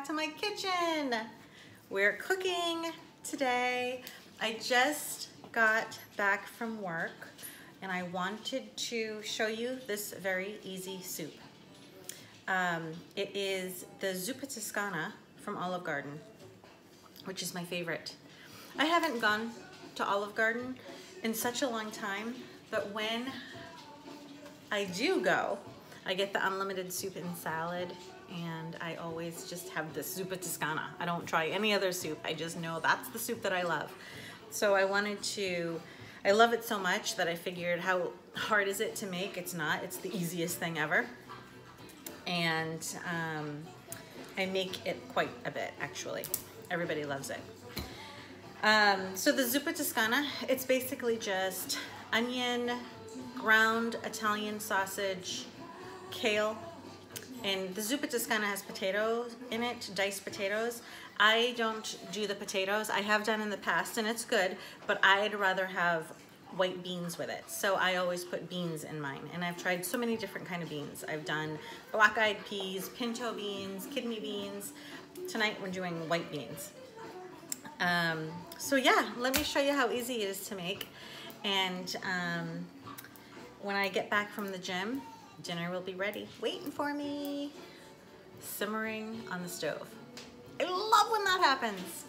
back to my kitchen. We're cooking today. I just got back from work and I wanted to show you this very easy soup. It is the Zuppa Toscana from Olive Garden, which is my favorite. I haven't gone to Olive Garden in such a long time, but when I do go, I get the unlimited soup and salad, and I always just have this Zuppa Toscana. I don't try any other soup. I just know that's the soup that I love. So I love it so much that I figured, how hard is it to make? It's not. It's the easiest thing ever. And I make it quite a bit, actually. Everybody loves it. So the Zuppa Toscana, it's basically just onion, ground Italian sausage, kale, and the Zuppa Toscana has potatoes in it, diced potatoes. I don't do the potatoes. I have done in the past and it's good, but I'd rather have white beans with it. So I always put beans in mine, and I've tried so many different kind of beans. I've done black-eyed peas, pinto beans, kidney beans. Tonight we're doing white beans. So yeah, let me show you how easy it is to make. And when I get back from the gym, dinner will be ready, waiting for me, simmering on the stove. I love when that happens.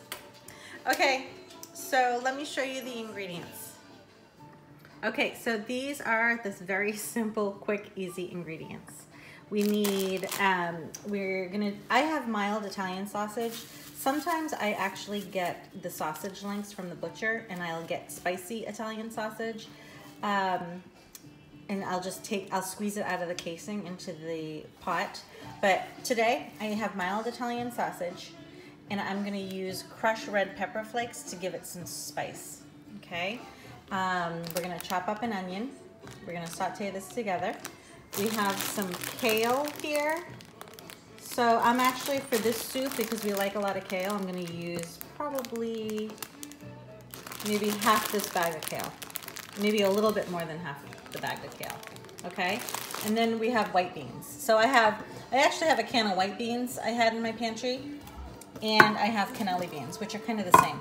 Okay, so let me show you the ingredients. Okay, so these are this very simple, quick, easy ingredients. We need, I have mild Italian sausage. Sometimes I actually get the sausage links from the butcher and I'll get spicy Italian sausage. And I'll squeeze it out of the casing into the pot. But today I have mild Italian sausage, and I'm gonna use crushed red pepper flakes to give it some spice, okay? We're gonna chop up an onion. We're gonna saute this together. We have some kale here. So I'm actually, for this soup, because we like a lot of kale, I'm gonna use probably maybe half this bag of kale. Maybe a little bit more than half the bag of kale, okay? And then we have white beans. So I actually have a can of white beans I had in my pantry, and I have cannelli beans, which are kind of the same.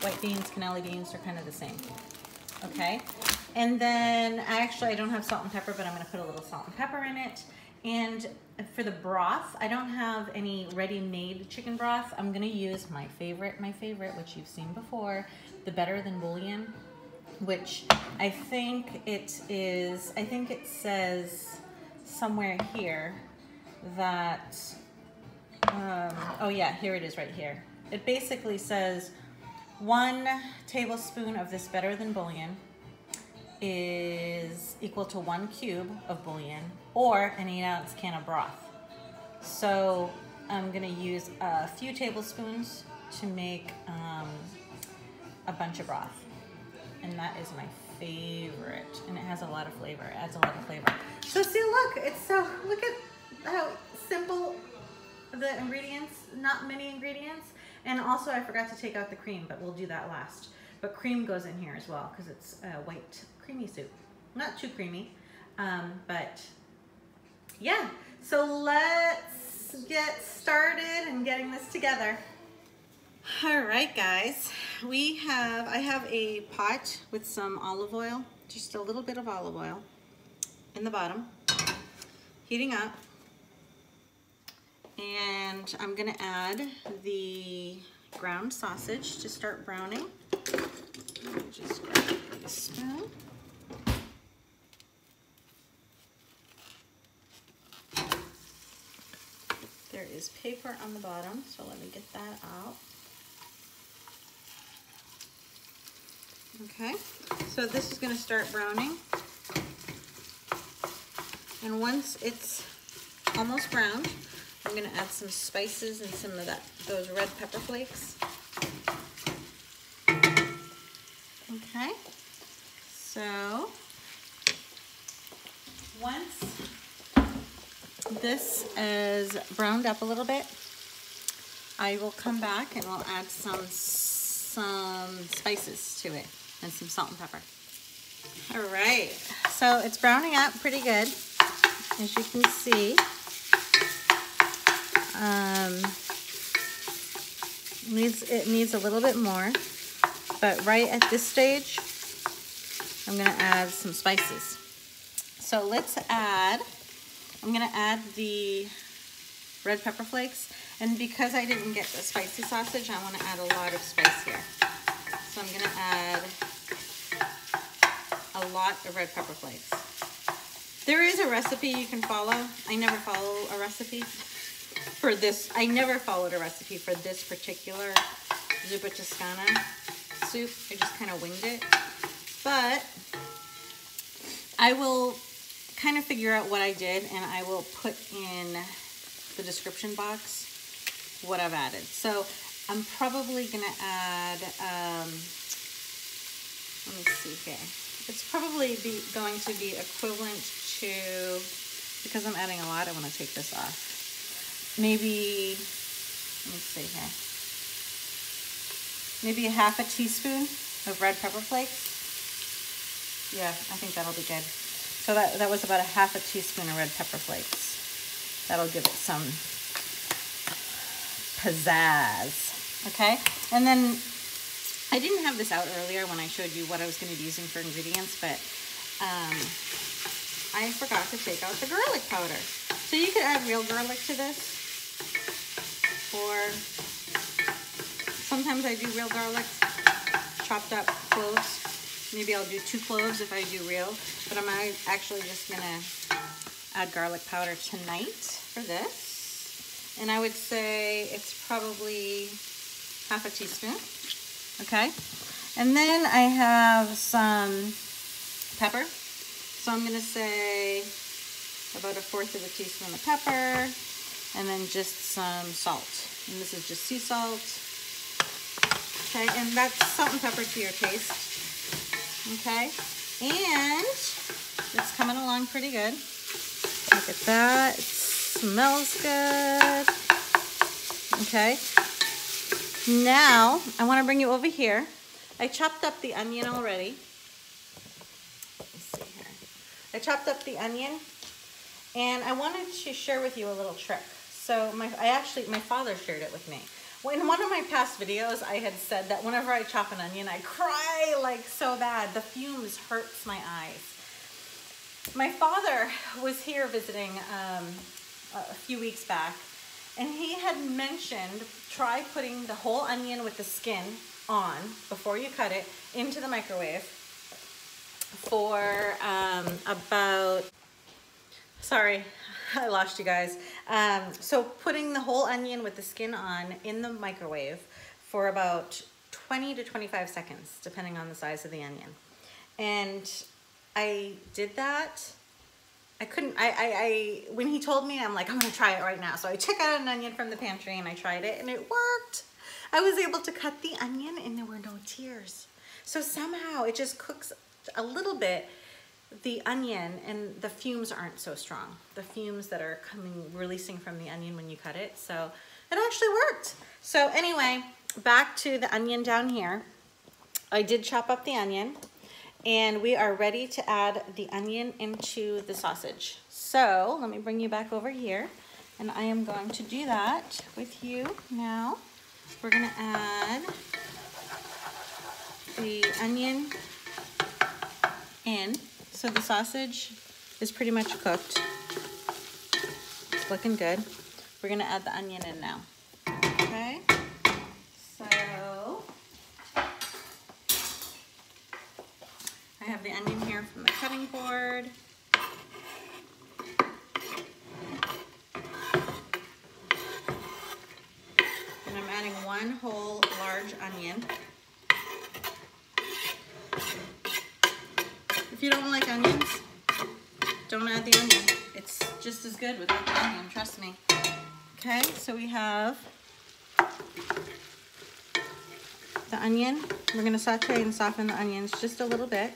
White beans, cannelli beans are kind of the same, okay? And then I don't have salt and pepper, but I'm gonna put a little salt and pepper in it. And for the broth, I don't have any ready-made chicken broth. I'm gonna use my favorite, which you've seen before, the Better Than Bouillon, which I think it says somewhere here that, oh yeah, here it is right here. It basically says 1 tablespoon of this Better Than Bouillon is equal to 1 cube of bouillon or an 8-ounce can of broth. So I'm gonna use a few tablespoons to make a bunch of broth. And that is my favorite, and it has a lot of flavor. It adds a lot of flavor. So see, look at how simple the ingredients, not many ingredients. And also I forgot to take out the cream, but we'll do that last. But cream goes in here as well, because it's a white creamy soup. Not too creamy, but yeah. So let's get started in getting this together. All right, guys, I have a pot with some olive oil, just a little bit of olive oil in the bottom, heating up. And I'm gonna add the ground sausage to start browning. Just grab a spoon. There is paper on the bottom, so let me get that out. Okay, so this is going to start browning, and once it's almost browned, I'm going to add some spices and some of those red pepper flakes. Okay, so once this is browned up a little bit, I will come back and I'll add some spices to it and some salt and pepper. All right, so it's browning up pretty good, as you can see. It needs a little bit more, but right at this stage, I'm gonna add some spices. So I'm gonna add the red pepper flakes, and because I didn't get the spicy sausage, I wanna add a lot of spice here. So I'm gonna add a lot of red pepper flakes. There is a recipe you can follow. I never follow a recipe for this. I never followed a recipe for this particular Zuppa Toscana soup. I just kind of winged it. But I will kind of figure out what I did, and I will put in the description box what I've added. So I'm probably gonna add, let me see here. It's probably going to be equivalent to, because I'm adding a lot, I want to take this off. Maybe, let me see here. Maybe a half a teaspoon of red pepper flakes. Yeah, I think that'll be good. So that was about a half a teaspoon of red pepper flakes. That'll give it some pizzazz. Okay, and then I didn't have this out earlier when I showed you what I was going to be using for ingredients, but I forgot to take out the garlic powder. So you could add real garlic to this, or sometimes I do real garlic, chopped up cloves. Maybe I'll do 2 cloves if I do real, but I'm actually just going to add garlic powder tonight for this. And I would say it's probably half a teaspoon. Okay, and then I have some pepper. So I'm gonna say about 1/4 of a teaspoon of pepper, and then just some salt. And this is just sea salt. Okay, and that's salt and pepper to your taste. Okay, and it's coming along pretty good. Look at that, it smells good. Okay. Now, I want to bring you over here. I chopped up the onion already. Let me see here. I chopped up the onion, and I wanted to share with you a little trick. So my father shared it with me. In one of my past videos, I had said that whenever I chop an onion, I cry like so bad. The fumes hurts my eyes. My father was here visiting a few weeks back, and he had mentioned try putting the whole onion with the skin on before you cut it into the microwave for about, sorry, I lost you guys. So putting the whole onion with the skin on in the microwave for about 20 to 25 seconds, depending on the size of the onion. And I did that. I couldn't, when he told me, I'm like, I'm gonna try it right now. So I took out an onion from the pantry and I tried it, and it worked. I was able to cut the onion and there were no tears. So somehow it just cooks a little bit, the onion, and the fumes aren't so strong. The fumes that are releasing from the onion when you cut it. So it actually worked. So anyway, back to the onion down here. I did chop up the onion, and we are ready to add the onion into the sausage. So let me bring you back over here, and I am going to do that with you now. We're gonna add the onion in. So the sausage is pretty much cooked. It's looking good. We're gonna add the onion in now. Okay, so I have the onion here from the cutting board. And I'm adding 1 whole large onion. If you don't like onions, don't add the onion. It's just as good without the onion, trust me. Okay, so we have the onion. We're gonna saute and soften the onions just a little bit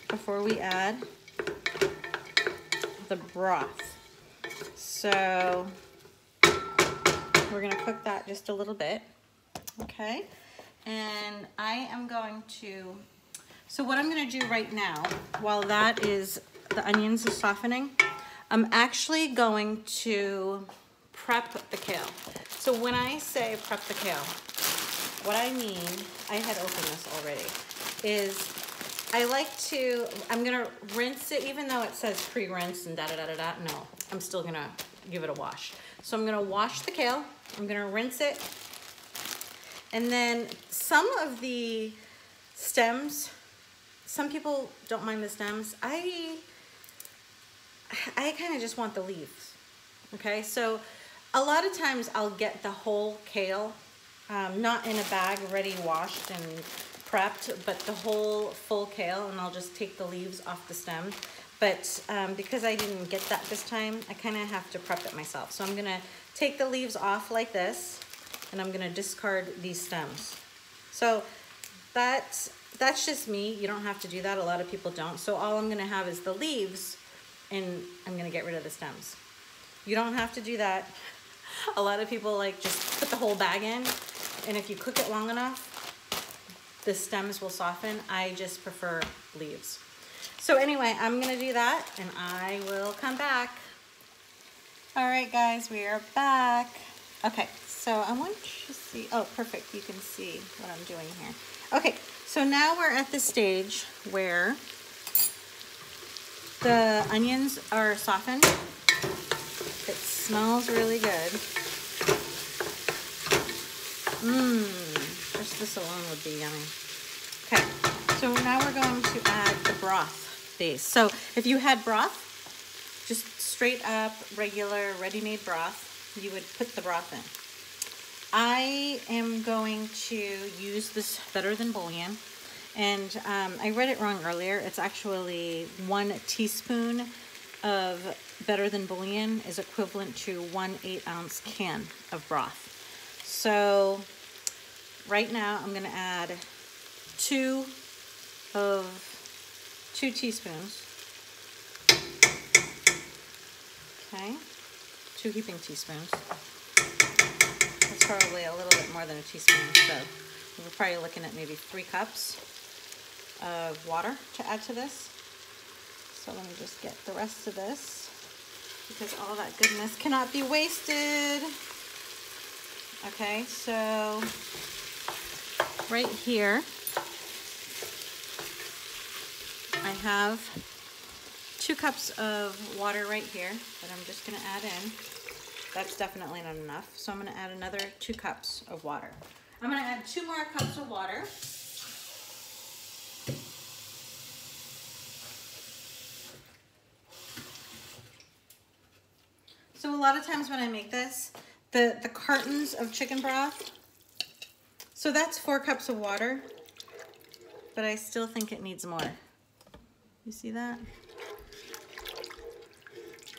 before we add the broth. So we're gonna cook that just a little bit, okay? And I am going to, so what I'm gonna do right now, while that is, the onions are softening, I'm actually going to prep the kale. So when I say prep the kale, what I mean, I had opened this already, is I like to, I'm gonna rinse it, even though it says pre-rinse and da-da-da-da-da, no, I'm still gonna give it a wash. So I'm gonna wash the kale, I'm gonna rinse it, and then some of the stems, some people don't mind the stems. I kind of just want the leaves, okay? So a lot of times I'll get the whole kale, not in a bag ready washed and prepped, but the whole full kale, and I'll just take the leaves off the stem. But because I didn't get that this time, I kind of have to prep it myself. So I'm gonna take the leaves off like this, and I'm gonna discard these stems. So that's just me. You don't have to do that. A lot of people don't. So all I'm gonna have is the leaves, and I'm gonna get rid of the stems. You don't have to do that. A lot of people like just put the whole bag in, and if you cook it long enough, the stems will soften. I just prefer leaves. So anyway, I'm gonna do that, and I will come back. All right, guys, we are back. Okay, so I want you to see, oh, perfect, you can see what I'm doing here. Okay, so now we're at the stage where the onions are softened. It smells really good. Just this alone would be yummy. Okay, so now we're going to add the broth base. So if you had broth, just straight up, regular, ready-made broth, you would put the broth in. I am going to use this Better Than bouillon, and I read it wrong earlier. It's actually 1 teaspoon of Better Than bouillon is equivalent to 1 8-ounce can of broth. So right now I'm going to add 2 teaspoons. Okay, 2 heaping teaspoons. That's probably a little bit more than a teaspoon, so we're probably looking at maybe 3 cups of water to add to this. So let me just get the rest of this, because all that goodness cannot be wasted. Okay, so right here, I have 2 cups of water right here that I'm just gonna add in. That's definitely not enough, so I'm gonna add another 2 cups of water. I'm gonna add 2 more cups of water. So a lot of times when I make this, the cartons of chicken broth, so that's 4 cups of water, but I still think it needs more. You see that?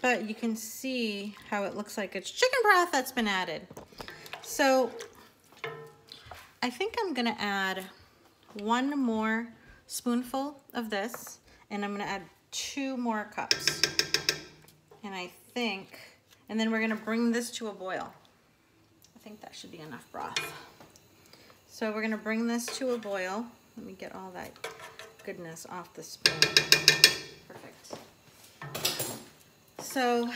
But you can see how it looks like it's chicken broth that's been added. So I think I'm gonna add 1 more spoonful of this, and I'm gonna add 2 more cups. And I think, and then we're gonna bring this to a boil. I think that should be enough broth. So we're gonna bring this to a boil. Let me get all that goodness off the spoon. Perfect. So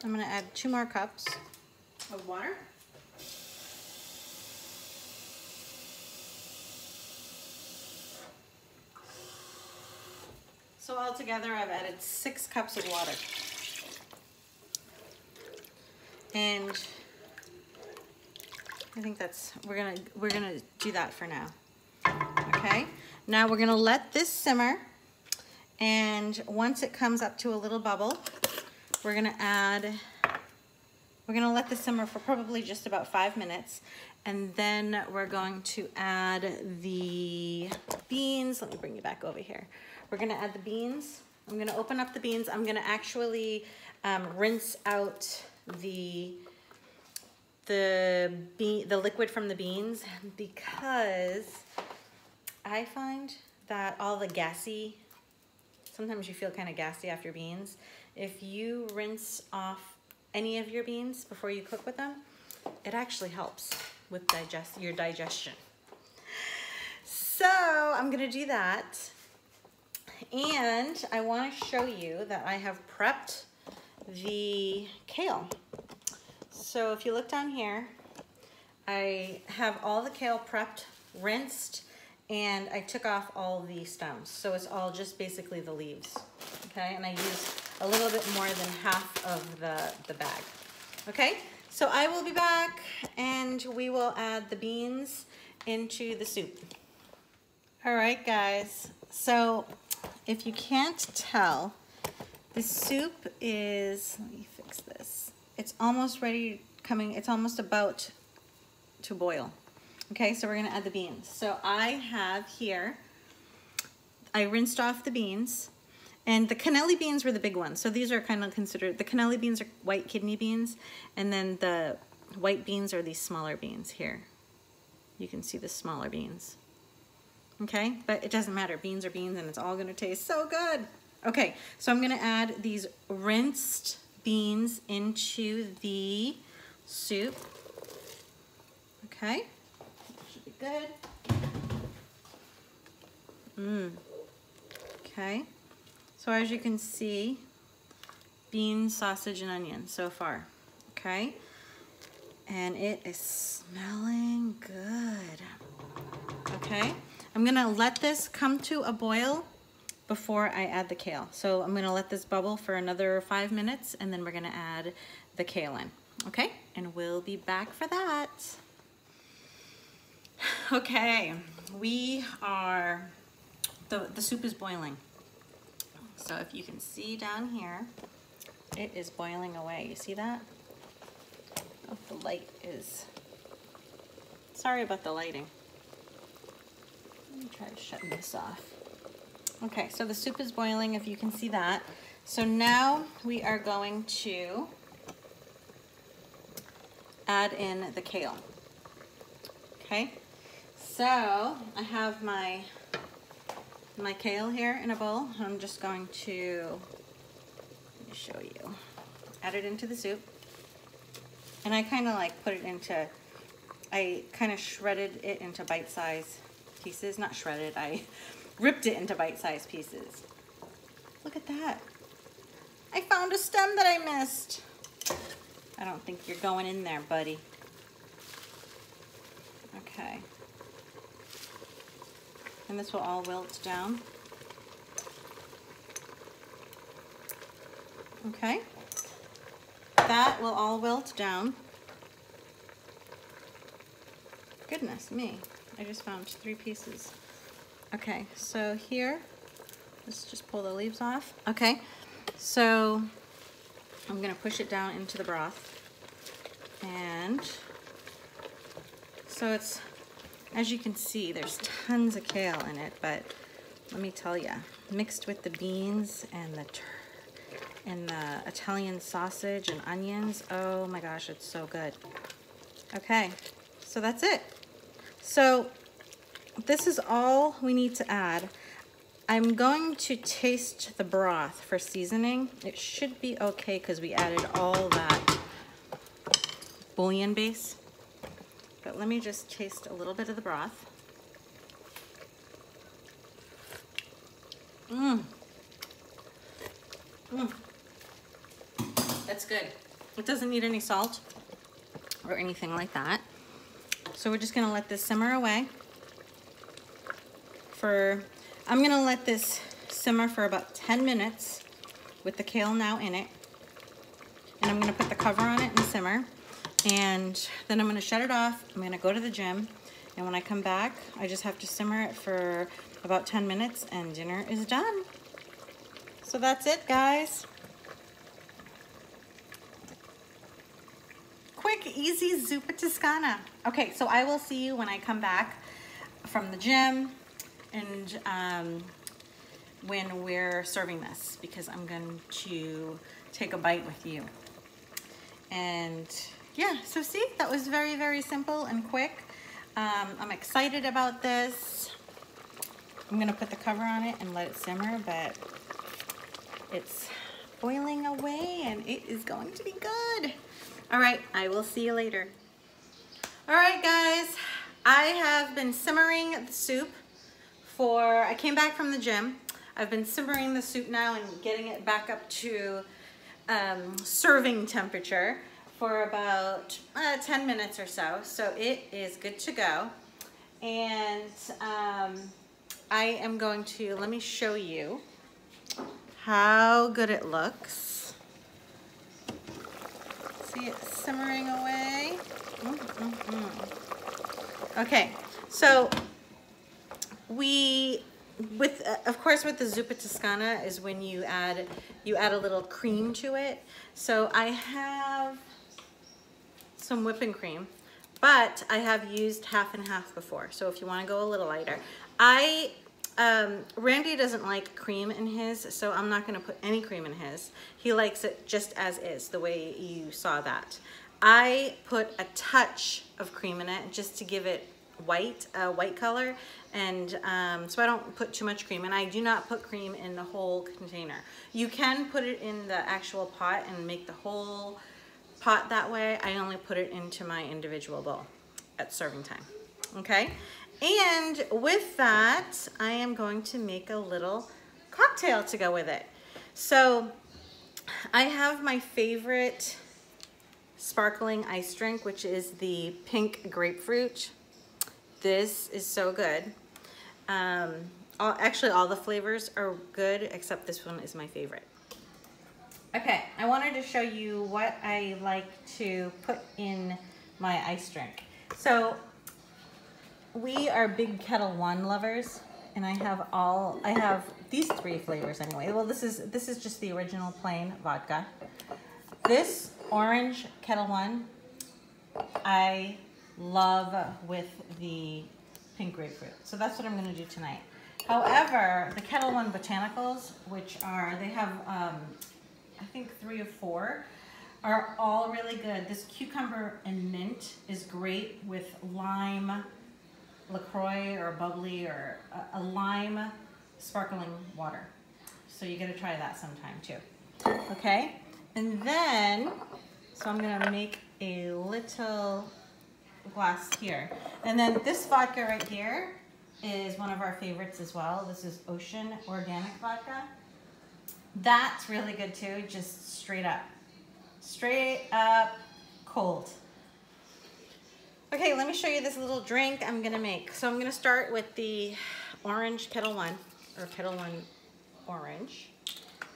I'm gonna add 2 more cups of water. So altogether I've added 6 cups of water. And I think that's, we're gonna do that for now. Okay, now we're gonna let this simmer, and once it comes up to a little bubble, we're gonna let this simmer for probably just about 5 minutes, and then we're going to add the beans. Let me bring you back over here. We're gonna add the beans. I'm gonna open up the beans. I'm gonna actually rinse out the liquid from the beans, because I find that all the gassy, sometimes you feel kind of gassy after beans. If you rinse off any of your beans before you cook with them, it actually helps with your digestion. So I'm gonna do that. And I wanna show you that I have prepped the kale. So if you look down here, I have all the kale prepped, rinsed, and I took off all the stems. So it's all just basically the leaves, okay? And I used a little bit more than half of the bag, okay? So I will be back and we will add the beans into the soup. All right, guys. So if you can't tell, the soup is, let me fix this. It's almost ready, it's almost about to boil. Okay, so we're gonna add the beans. So I have here, I rinsed off the beans, and the cannelli beans were the big ones. So these are kind of considered, the cannelli beans are white kidney beans, and then the white beans are these smaller beans here. You can see the smaller beans. Okay, but it doesn't matter, beans are beans and it's all gonna taste so good. Okay, so I'm gonna add these rinsed beans into the soup. Okay, should be good. Okay, so as you can see, beans, sausage, and onion so far. Okay, and it is smelling good. Okay, I'm gonna let this come to a boil before I add the kale. So I'm gonna let this bubble for another 5 minutes and then we're gonna add the kale in, okay? And we'll be back for that. Okay, we are, the soup is boiling. So if you can see down here, it is boiling away. You see that? Oh, the light is, sorry about the lighting. Let me try shutting this off. Okay, so the soup is boiling, if you can see that. So now we are going to add in the kale. Okay, so I have my kale here in a bowl. I'm just going to, let me show you, add it into the soup. And I kind of like put it into, I kind of shredded it into bite-sized pieces. Not shredded, I ripped it into bite-sized pieces. Look at that. I found a stem that I missed. I don't think you're going in there, buddy. Okay. And this will all wilt down. Okay. That will all wilt down. Goodness me. I just found 3 pieces. Okay, so here, let's just pull the leaves off. Okay, so I'm gonna push it down into the broth. And so it's, as you can see, there's tons of kale in it, but let me tell you, mixed with the beans and the Italian sausage and onions, oh my gosh, it's so good. Okay, so that's it. So this is all we need to add. I'm going to taste the broth for seasoning. It should be okay because we added all that bouillon base. But let me just taste a little bit of the broth. That's good. It doesn't need any salt or anything like that. So we're just gonna let this simmer away. I'm gonna let this simmer for about 10 minutes with the kale now in it. And I'm gonna put the cover on it and simmer. And then I'm gonna shut it off. I'm gonna go to the gym. And when I come back, I just have to simmer it for about 10 minutes and dinner is done. So that's it, guys. Quick, easy Zuppa Toscana. Okay, so I will see you when I come back from the gym and when we're serving this, because I'm going to take a bite with you. And yeah, so see, that was very, very simple and quick. I'm excited about this. I'm gonna put the cover on it and let it simmer, but it's boiling away and it is going to be good. All right, I will see you later. All right, guys, I have been simmering the soup I came back from the gym. I've been simmering the soup now and getting it back up to serving temperature for about 10 minutes or so. So it is good to go. And I am going to, let me show you how good it looks. See it simmering away? Okay, so of course with the Zuppa Toscana is when you add a little cream to it. So I have some whipping cream, but I have used half and half before. So if you want to go a little lighter, Randy doesn't like cream in his, so I'm not going to put any cream in his. He likes it just as is, the way you saw that. I put a touch of cream in it just to give it white color, and so I don't put too much cream, and I do not put cream in the whole container. You can put it in the actual pot and make the whole pot that way. I only put it into my individual bowl at serving time. Okay, and with that I am going to make a little cocktail to go with it. So I have my favorite sparkling ice drink, which is the pink grapefruit. This is so good. Actually, all the flavors are good, except this one is my favorite. Okay, I wanted to show you what I like to put in my ice drink. So we are big Kettle One lovers, and I have these 3 flavors anyway. Well, this is just the original plain vodka. This orange Kettle One I love with the pink grapefruit. So that's what I'm going to do tonight. However, the Kettle One Botanicals, which are, they have I think 3 or 4, are all really good. This cucumber and mint is great with lime LaCroix or bubbly, or a lime sparkling water. So you gotta try that sometime too. Okay, and then, so I'm gonna make a little glass here. And then this vodka right here is one of our favorites as well. This is Ocean Organic Vodka. That's really good too, just straight up cold. Okay, let me show you this little drink I'm gonna make. So I'm gonna start with the orange Kettle One, or Kettle One orange.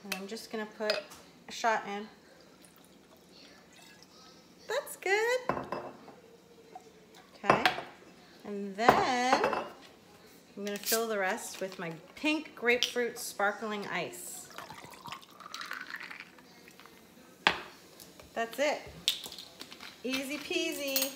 And I'm just gonna put a shot in. That's good. Okay, and then I'm gonna fill the rest with my pink grapefruit sparkling ice. That's it. Easy peasy.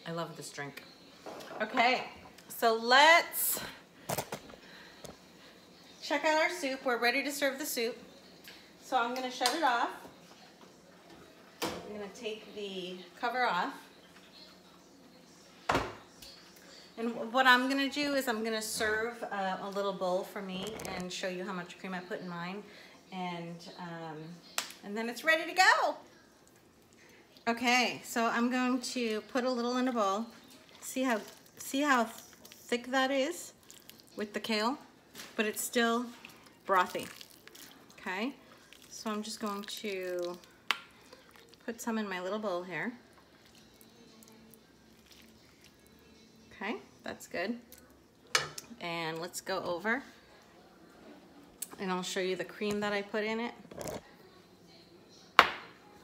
I love this drink. Okay, so let's check out our soup. We're ready to serve the soup. So I'm gonna shut it off. I'm gonna take the cover off. And what I'm gonna do is I'm gonna serve a little bowl for me and show you how much cream I put in mine. And then it's ready to go. Okay, so I'm going to put a little in a bowl. See how thick that is with the kale, but it's still brothy. Okay, so I'm just going to put some in my little bowl here. Okay, that's good. And let's go over and I'll show you the cream that I put in it.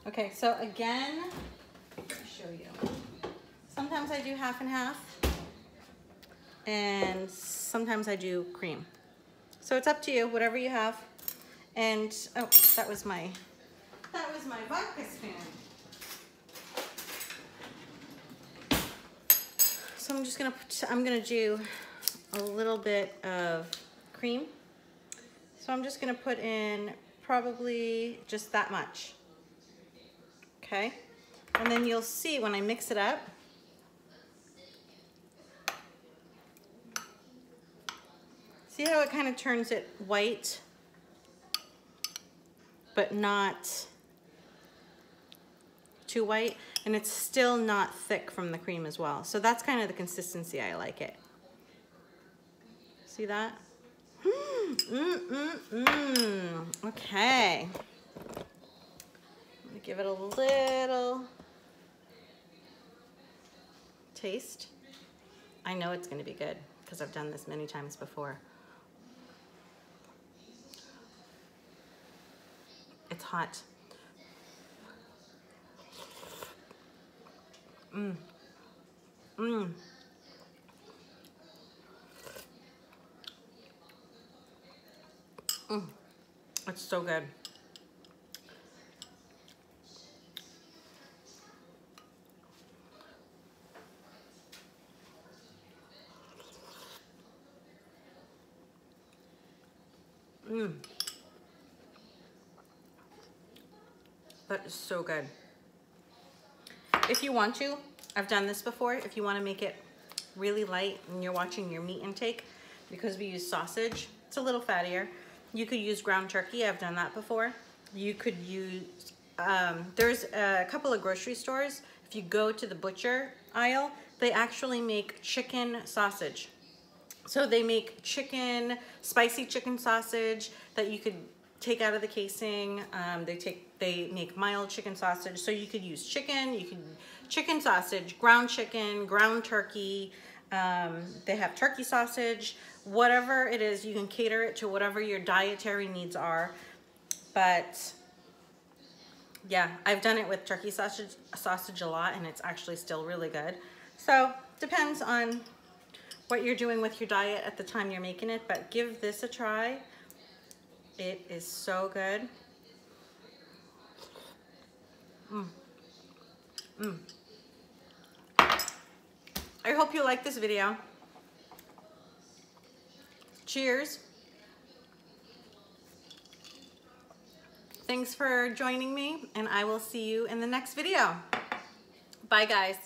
Okay, so again, let me show you. Sometimes I do half and half, and sometimes I do cream. So it's up to you, whatever you have. And oh, that was my vodka spoon. So I'm gonna do a little bit of cream. So I'm just gonna put in probably just that much. Okay, and then you'll see when I mix it up, See how it kind of turns it white, but not too white, and it's still not thick from the cream as well. So that's kind of the consistency I like it. See that? Okay. I'm gonna give it a little taste. I know it's gonna be good because I've done this many times before. It's hot. It's so good. That is so good. If you want to, I've done this before, if you want to make it really light and you're watching your meat intake, because we use sausage, it's a little fattier. You could use ground turkey. I've done that before. You could use, there's a couple of grocery stores. If you go to the butcher aisle, they actually make chicken sausage. So they make chicken, spicy chicken sausage that you could take out of the casing. They make mild chicken sausage. So you could use chicken, chicken sausage, ground turkey. They have turkey sausage, whatever it is, you can cater it to whatever your dietary needs are. But yeah, I've done it with turkey sausage a lot, and it's actually still really good. So depends on what you're doing with your diet at the time you're making it, but give this a try. It is so good. I hope you like this video. Cheers. Thanks for joining me, and I will see you in the next video. Bye, guys.